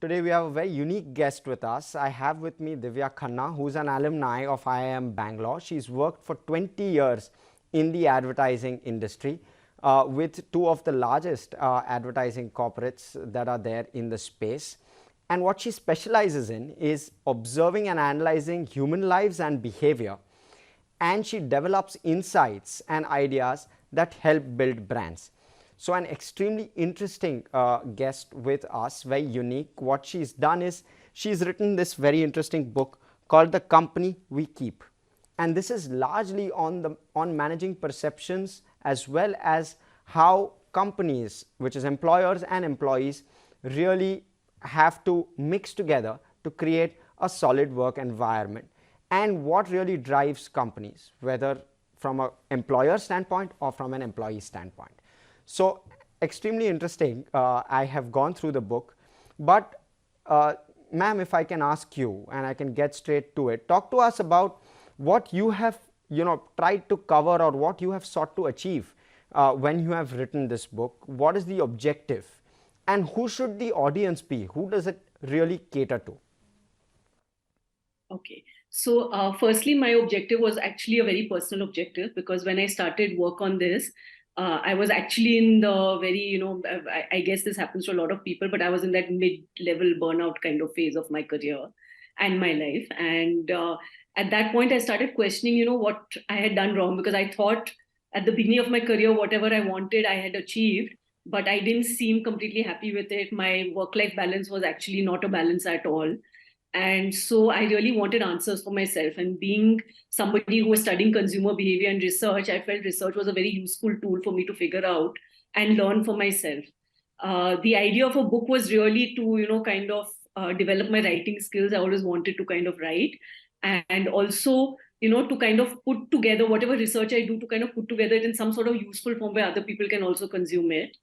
Today we have a very unique guest with us. I have with me Divya Khanna, who's an alumni of IIM Bangalore. She's worked for 20 years in the advertising industry with two of the largest advertising corporates that are there in the space. And what she specializes in is observing and analyzing human lives and behavior. And she develops insights and ideas that help build brands. So an extremely interesting guest with us, very unique. What she's done is she's written this very interesting book called The Company We Keep. And this is largely on managing perceptions as well as how companies, which is employers and employees, really have to mix together to create a solid work environment, and what really drives companies, whether from an employer standpoint or from an employee standpoint. So extremely interesting. I have gone through the book, but ma'am, if I can ask you, and I can get straight to it, talk to us about what you have tried to cover, or what you have sought to achieve when you have written this book. What is the objective, and who should the audience be? Who does it really cater to? Okay. So firstly, my objective was actually a very personal objective, because when I started work on this, I was actually in the very, I guess this happens to a lot of people, but I was in that mid-level burnout kind of phase of my career and my life. And at that point, I started questioning, what I had done wrong, because I thought at the beginning of my career, whatever I wanted, I had achieved, but I didn't seem completely happy with it. My work-life balance was actually not a balance at all. And so I really wanted answers for myself. And being somebody who was studying consumer behavior and research, I felt research was a very useful tool for me to figure out and learn for myself. The idea of a book was really to, kind of develop my writing skills. I always wanted to kind of write. And also, to kind of put together whatever research I do, to kind of put together it in some sort of useful form where other people can also consume it.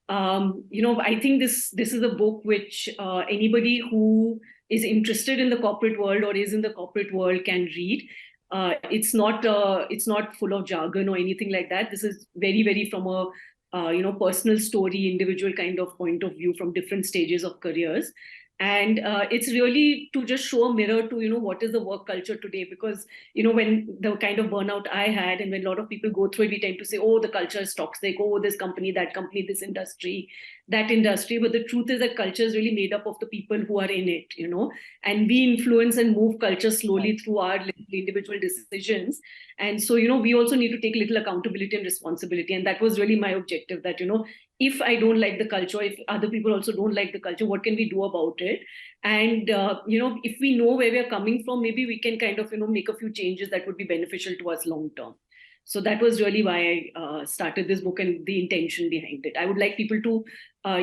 I think this is a book which anybody who is interested in the corporate world or is in the corporate world can read. It's not full of jargon or anything like that. This is very, very from a personal story, individual kind of point of view from different stages of careers. And it's really to just show a mirror to, what is the work culture today? Because, when the kind of burnout I had, and when a lot of people go through it, we tend to say, oh, the culture is toxic. Oh, this company, that company, this industry, that industry. But the truth is that culture is really made up of the people who are in it, and we influence and move culture slowly through our individual decisions. And so, we also need to take little accountability and responsibility. And that was really my objective, that, if I don't like the culture, if other people also don't like the culture, what can we do about it? And, if we know where we're coming from, maybe we can kind of, make a few changes that would be beneficial to us long term. So that was really why I started this book and the intention behind it. I would like people to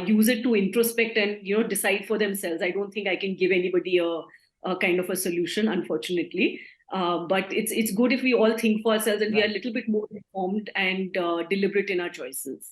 use it to introspect and, decide for themselves. I don't think I can give anybody a kind of a solution, unfortunately. But it's good if we all think for ourselves and we are a little bit more informed and deliberate in our choices.